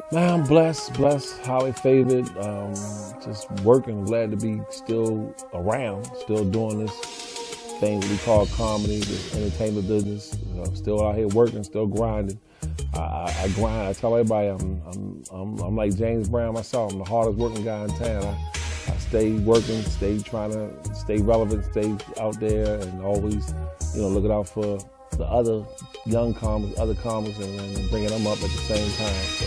Man, I'm blessed, highly favored. Just working, glad to be still around, still doing this thing we call comedy, this entertainment business. I'm still out here working, still grinding. I grind. I tell everybody I'm like James Brown myself. I'm the hardest working guy in town. I stay working, stay trying to stay relevant, stay out there, and always, looking out for the other young comics, other comics, and bringing them up at the same time. So,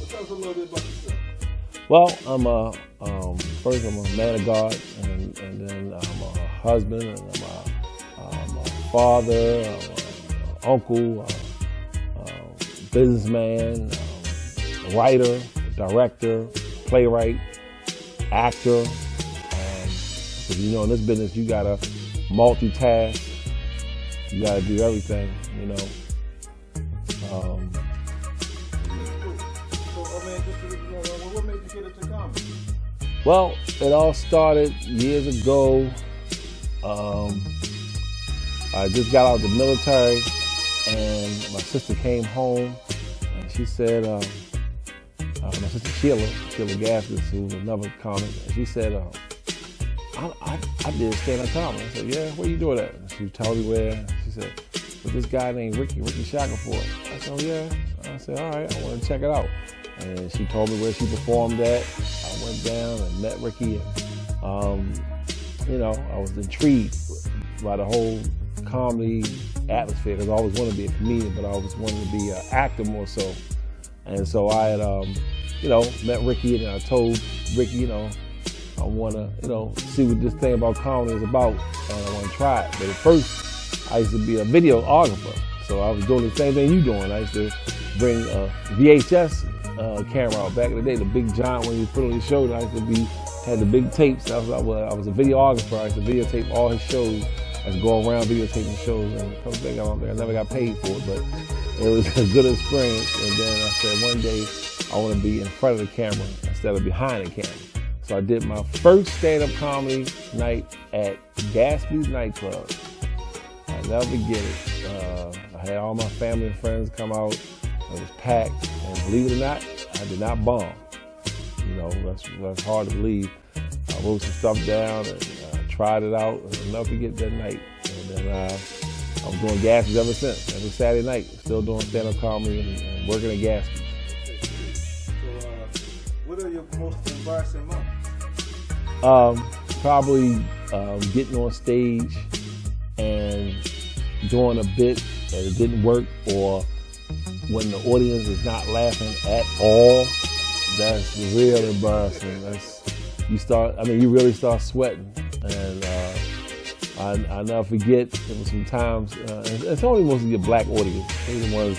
tell us a little bit about yourself. Well, first I'm a man of God, and then I'm a husband, and I'm a father, I'm an uncle, businessman, writer, director, playwright, actor. Because in this business you gotta multitask, you gotta do everything, What made you get into comedy? Well, it all started years ago. I just got out of the military, and my sister came home, and she said, my sister Sheila Gaskins, who was another comic, and she said, I did stand-up comedy. I said, yeah, where you doing that? And she told me where. She said, with this guy named Ricky Shackelford. I said, oh yeah. I said, all right, I want to check it out. And she told me where she performed at. I went down and met Ricky, and I was intrigued by the whole comedy atmosphere, because I always wanted to be a comedian, but I always wanted to be an actor more so. And so I had, met Ricky, and I told Ricky, I want to, see what this thing about comedy is about, and I want to try it. But at first, I used to be a videographer, so I was doing the same thing you doing. I used to bring a VHS camera out back in the day, the big giant one you put on your shoulder. I used to had the big tapes. I was a videographer. I used to videotape all his shows. I was going around videotaping shows, and come think I never got paid for it, but it was a good experience. And then I said one day I want to be in front of the camera instead of behind the camera. So I did my first stand-up comedy night at Gatsby's nightclub. I'll never forget it. I had all my family and friends come out. It was packed, and believe it or not, I did not bomb. That's hard to believe. I wrote some stuff down and tried it out, and I'll never forget that night. And then I was doing Gatsby's ever since. Every Saturday night, still doing stand-up comedy and working at Gatsby's. So, what are your most embarrassing moments? Probably getting on stage and doing a bit and it didn't work, or when the audience is not laughing at all. That's real embarrassing. You really start sweating. And I never forget, there was some times, it's only mostly your black audience. These ones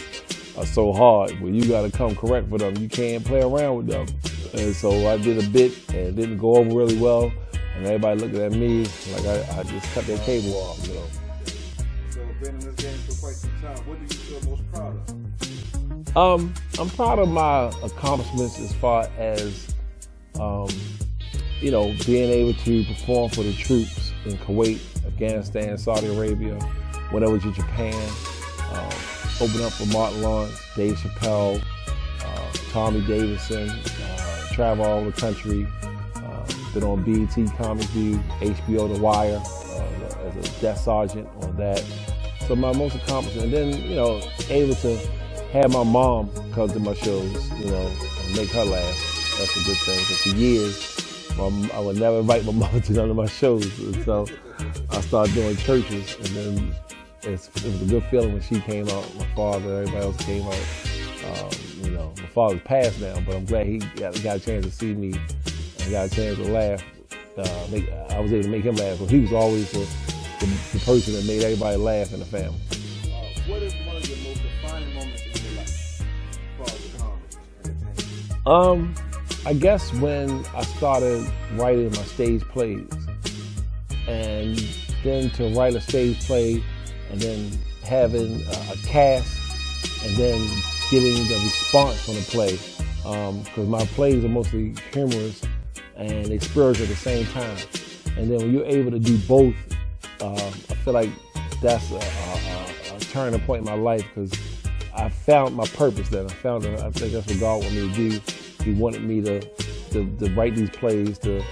are so hard, but you gotta come correct for them. You can't play around with them. And so I did a bit, and it didn't go over really well, and everybody looking at me like I just cut their cable off, So been in this game for quite some time. What do you feel most proud of? I'm proud of my accomplishments as far as, being able to perform for the troops in Kuwait, Afghanistan, Saudi Arabia, when I was in Japan, open up for Martin Lawrence, Dave Chappelle, Tommy Davidson, travel all over the country, been on BET Comic View, HBO The Wire, as a desk sergeant on that. So my most accomplishment, and then, able to have my mom come to my shows, and make her laugh. That's a good thing, because for years, I would never invite my mom to none of my shows. And so I started doing churches, and then it was a good feeling when she came out, my father, everybody else came out. My father's passed now, but I'm glad he got a chance to see me and got a chance to laugh. I was able to make him laugh, because he was always the person that made everybody laugh in the family. What is one of your most defining moments in your life as far as comedy? I guess when I started writing my stage plays, and then to write a stage play, and then having a cast, and then getting the response from the play, because my plays are mostly humorous and they spiritual at the same time. And then when you're able to do both, I feel like that's a turning point in my life, because I found my purpose then. I think that's what God wanted me to do. He wanted me to write these plays, to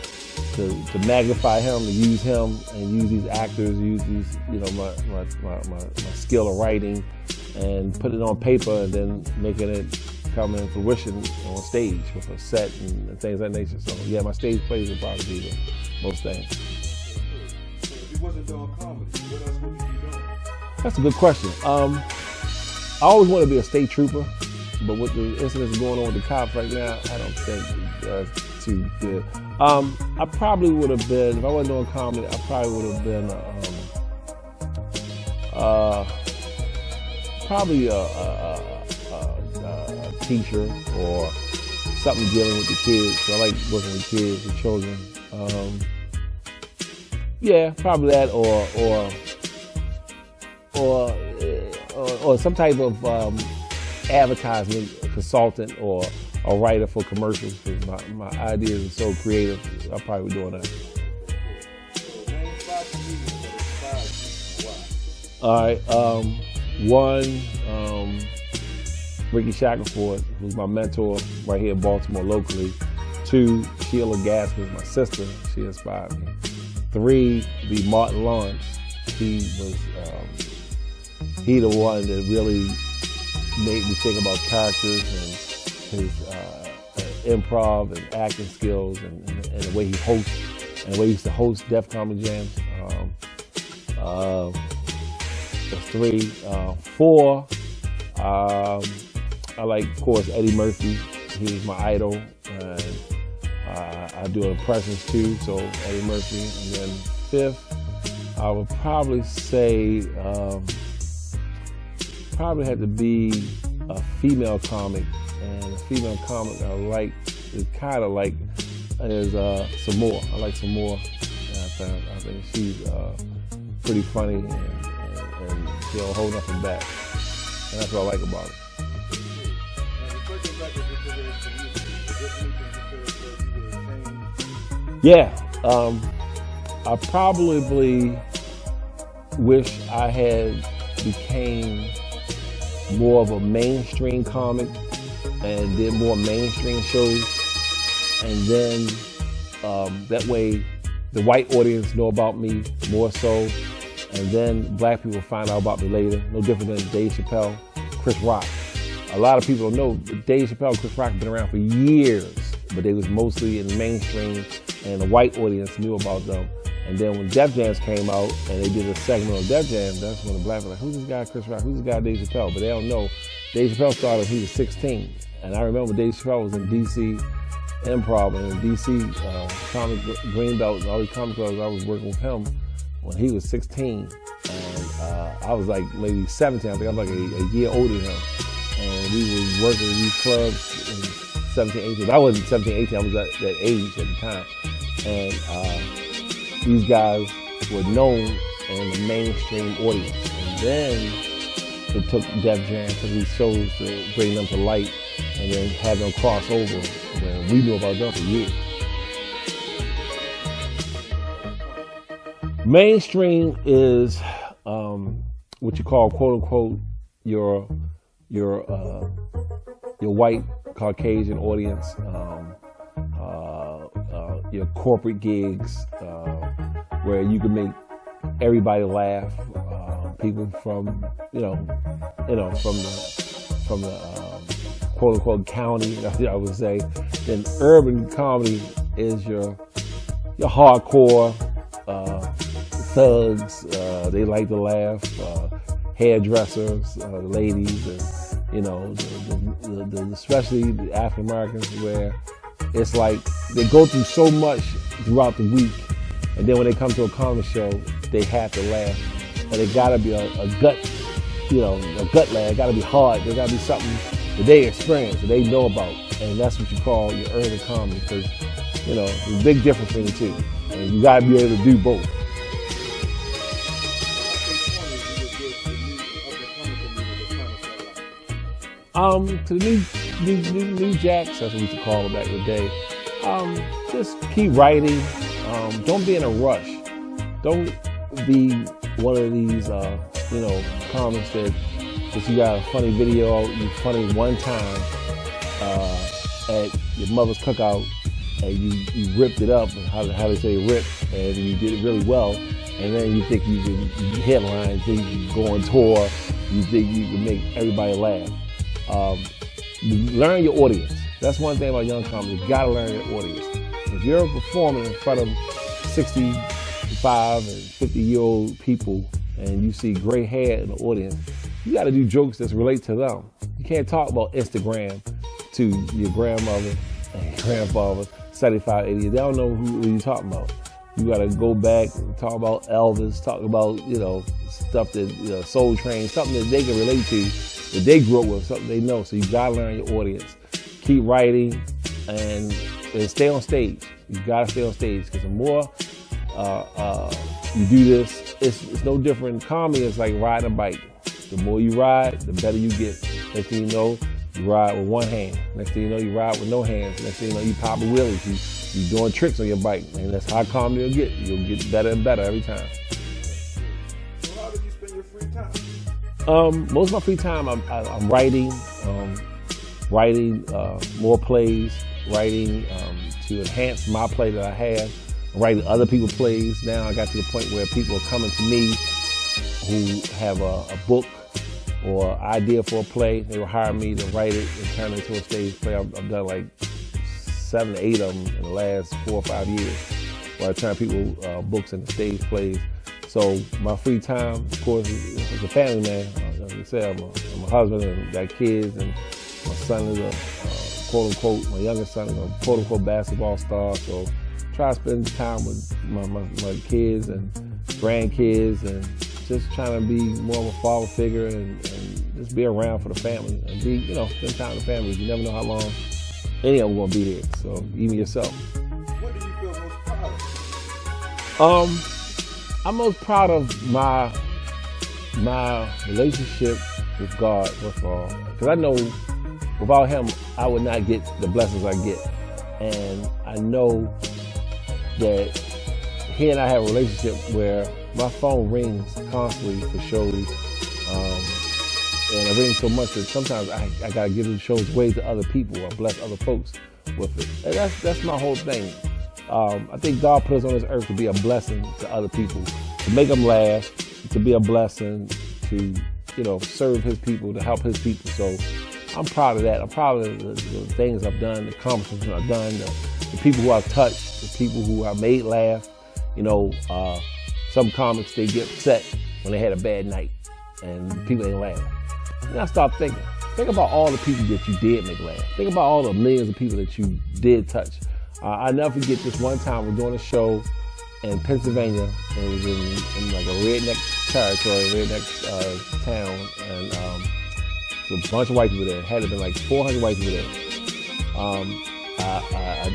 magnify him, to use him, and use these actors, use these, my skill of writing, and put it on paper, and then making it come in fruition on stage with a set and things of that nature. So yeah, my stage plays would probably be the most things. So if you wasn't doing comedy, what else would you be doing? That's a good question. I always wanted to be a state trooper, but with the incidents going on with the cops right now, I don't think it's too good. I probably would have been, if I wasn't doing comedy, I probably would have been probably a teacher or something dealing with the kids. So I like working with kids and children. Yeah, probably that, or some type of advertisement consultant or a writer for commercials. Because my ideas are so creative, I'll probably be doing that. So name 5 comedians that inspired you. Why? All right. One, Ricky Shackelford, who's my mentor right here in Baltimore locally. 2, Sheila Gaskins, my sister. She inspired me. 3, the Martin Lawrence. He was he the one that really made me think about characters and his improv and acting skills and the way he hosts and the way he used to host Def Comedy Jams. That's 3. 4, I like, of course, Eddie Murphy. He was my idol. And I do impressions too, so Eddie Murphy. And then 5th, I would probably say, probably had to be a female comic. And a female comic I like is kind of like is Samoa. I like Samoa. I think she's pretty funny and she'll hold nothing back. And that's what I like about it. Yeah, I probably wish I had became more of a mainstream comic and did more mainstream shows, and then that way the white audience know about me more so, and then black people find out about me later. No different than Dave Chappelle, Chris Rock. A lot of people don't know Dave Chappelle and Chris Rock have been around for years, but they was mostly in the mainstream, and the white audience knew about them. And then when Def Jams came out and they did a segment on Def Jams, that's when the black people were like, who's this guy Chris Rock? Who's this guy Dave Chappelle? But they don't know. Dave Chappelle started when he was 16. And I remember Dave Chappelle was in DC Improv and in DC Comic Greenbelt and all these comic clubs. I was working with him when he was 16. And I was like maybe 17. I think I'm like a year older than him. And we were working in these clubs in 17, 18. But I wasn't 17, 18. I was at that age at the time. And these guys were known in the mainstream audience. And then it took Def Jam to these shows to bring them to light and then have them cross over when we knew about them for years. Mainstream is what you call, quote unquote, your white Caucasian audience, your corporate gigs, where you can make everybody laugh. People from from the quote unquote county, I would say. Then urban comedy is your hardcore thugs. They like to laugh. Hairdressers, the ladies, and especially the African Americans, where it's like they go through so much throughout the week, and then when they come to a comedy show, they have to laugh. And it gotta be a gut laugh. It gotta be hard. There gotta be something that they experience, that they know about, and that's what you call your urban comedy. Because there's a big difference between the two, and you gotta be able to do both. To the new jacks, that's what we used to call them back in the day. Just keep writing. Don't be in a rush. Don't be one of these, comics that If you got a funny video, you funny one time at your mother's cookout, and you ripped it up, how they say rip, and you did it really well, and then you think you can headline, you think you can go on tour, you think you can make everybody laugh. Learn your audience. That's one thing about young comedy. You gotta learn your audience. If you're performing in front of 65 and 50-year-old people and you see gray hair in the audience, you gotta do jokes that relate to them. You can't talk about Instagram to your grandmother and your grandfather, 75, 80. They don't know who you're talking about. You gotta go back and talk about Elvis, talk about, stuff that, Soul Train, something that they can relate to, that they grew up with, something they know. So you gotta learn your audience. Keep writing and stay on stage. You gotta stay on stage, because the more you do this, it's no different. Comedy is like riding a bike. The more you ride, the better you get. Next thing you know, you ride with one hand. Next thing you know, you ride with no hands. Next thing you know, you pop a wheelies. You doing tricks on your bike, and that's how comedy will get. You'll get better and better every time. So how do you spend your free time? Most of my free time, I'm writing, more plays, writing to enhance my play that I have. I'm writing other people's plays. Now I got to the point where people are coming to me who have a book or idea for a play. They will hire me to write it and turn it into a stage play. I've done like 7 to 8 of them in the last 4 or 5 years, where I turn people books into stage plays. So my free time, of course, is a family man. Like I said, I'm a husband and got kids, and my son is a quote unquote, my youngest son is a quote unquote basketball star. So try to spend time with my kids and grandkids, and just trying to be more of a father figure and just be around for the family and be, spend time with the family. You never know how long any of them gonna be there. So even yourself. What do you feel most proud of? I'm most proud of my relationship with God, first of all, because I know without Him I would not get the blessings I get, and I know that He and I have a relationship where my phone rings constantly for shows, and it rings so much that sometimes I gotta give the shows away to other people or bless other folks with it. And that's my whole thing. I think God put us on this earth to be a blessing to other people, to make them laugh, to be a blessing, to serve His people, to help His people. So I'm proud of that. I'm proud of the things I've done, the accomplishments I've done, the people who I've touched, the people who I've made laugh. Some comics, they get upset when they had a bad night and people ain't laughing. And I start thinking, think about all the people that you did make laugh. Think about all the millions of people that you did touch. I never forget this one time we're doing a show in Pennsylvania, and it was in like a redneck territory, redneck town, and there's a bunch of white people there. It had to been like 400 white people there. I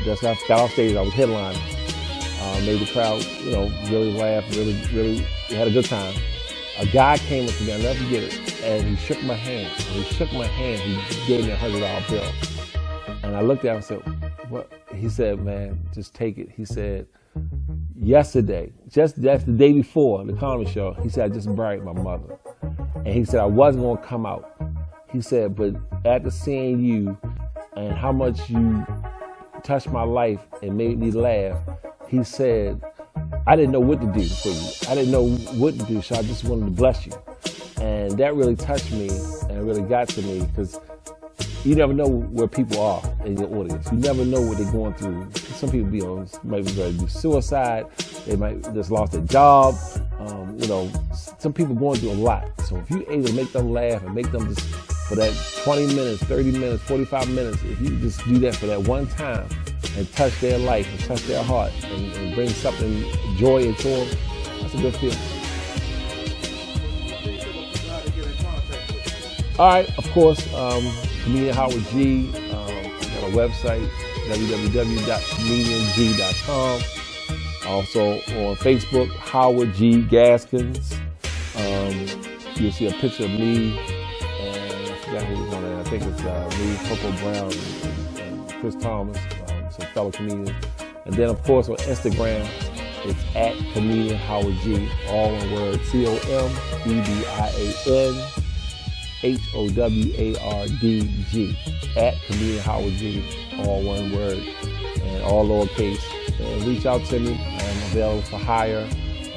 just got off stage. I was headlining. Made the crowd, really laugh, really had a good time. A guy came up to me, I'll never forget it, and he shook my hand. When he shook my hand, he gave me a $100 bill. And I looked at him and said, what? He said, man, just take it. He said, yesterday, that's the day before the comedy show, he said, I just buried my mother. And he said, I wasn't gonna come out. He said, but after seeing you and how much you touched my life and made me laugh, he said, I didn't know what to do for you. I didn't know what to do, so I just wanted to bless you. And that really touched me and really got to me, because you never know where people are in your audience. You never know what they're going through. Some people might be ready to do suicide. They might just lost their job. Some people going through a lot. So if you're able to make them laugh and make them just, for that 20 minutes, 30 minutes, 45 minutes, if you just do that for that one time and touch their life and touch their heart and bring something, joy into them, that's a good feeling. All right, of course, Comedian Howard G. Got a website, www.comediang.com. Also on Facebook, Howard G. Gaskins. You'll see a picture of me, and I forgot who was on there. I think it's me, Coco Brown, and Chris Thomas, some fellow comedians. And then, of course, on Instagram, it's at Comedian Howard G. All one word, COMEDIAN. HOWARDG, at Comedian Howard G, all one word, and all lowercase. And reach out to me. I'm available for hire.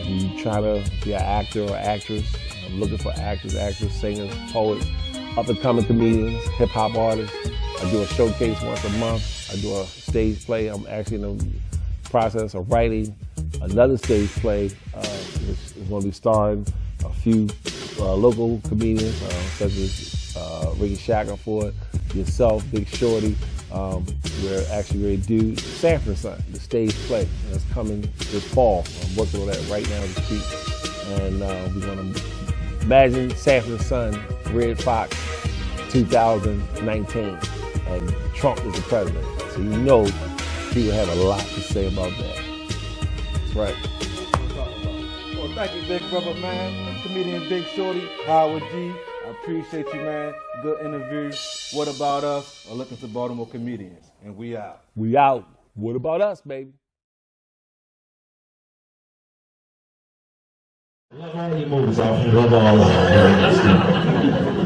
If you're an actor or actress, I'm looking for actors, singers, poets, up-and-coming comedians, hip-hop artists. I do a showcase once a month. I do a stage play. I'm actually in the process of writing another stage play, which is going to be starring a few local comedians, such as Ricky Shackelford, yourself, Big Shorty. We're actually going to do Sanford & Son, the stage play. That's coming this fall. I'm working on that right now as we speak. And we're going to imagine Sanford & Son, Red Fox, 2019. And Trump is the president. So you know he will have a lot to say about that. That's right. Well, thank you, big brother, man. Comedian Big Shorty, Howard G. I appreciate you, man. Good interview. What about us? Or looking to Baltimore comedians. And we out. We out. What about us, baby? Love all your movies off. Love all of them.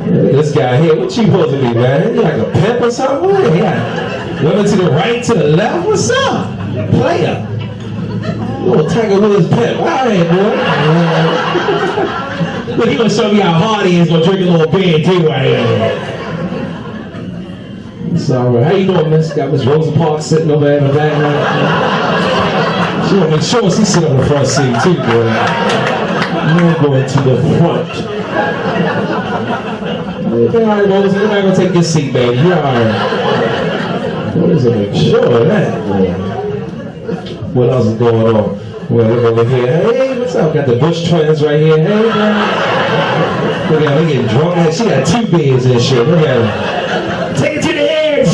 This guy here, what you supposed to be, man? You like a pimp or something? What? Yeah. Women to the right, to the left. What's up? Player. Little Tiger Woods pimp. All right, boy. Look, he gonna show me how hard he is. Gonna drink a little beer too right here. It's all right. How you doing, Miss? Got Miss Rosa Parks sitting over there in the back. She gonna make sure she sit on the front seat too, boy. You're going to the front. All right, Rosa. You're not gonna take your seat, baby. You're all right. Rosa, make sure of that, boy. What else is going on? Well, look over here. Hey, what's up? Got the Bush twins right here. Hey, man. Look at her, they getting drunk. She got 2 beers and shit. Look at her. Take it to the edge.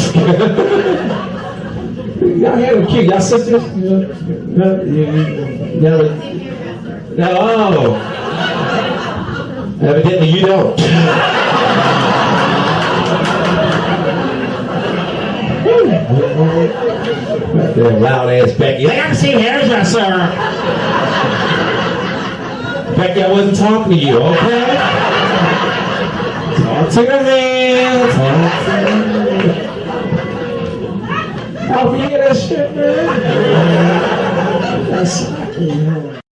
Y'all had them cute. Y'all sisters? No. Evidently you don't. That loud ass Becky. Like, I can see hairdresser. Becky, I wasn't talking to you, okay? Talk to your hands. How do you hear that shit, man? That's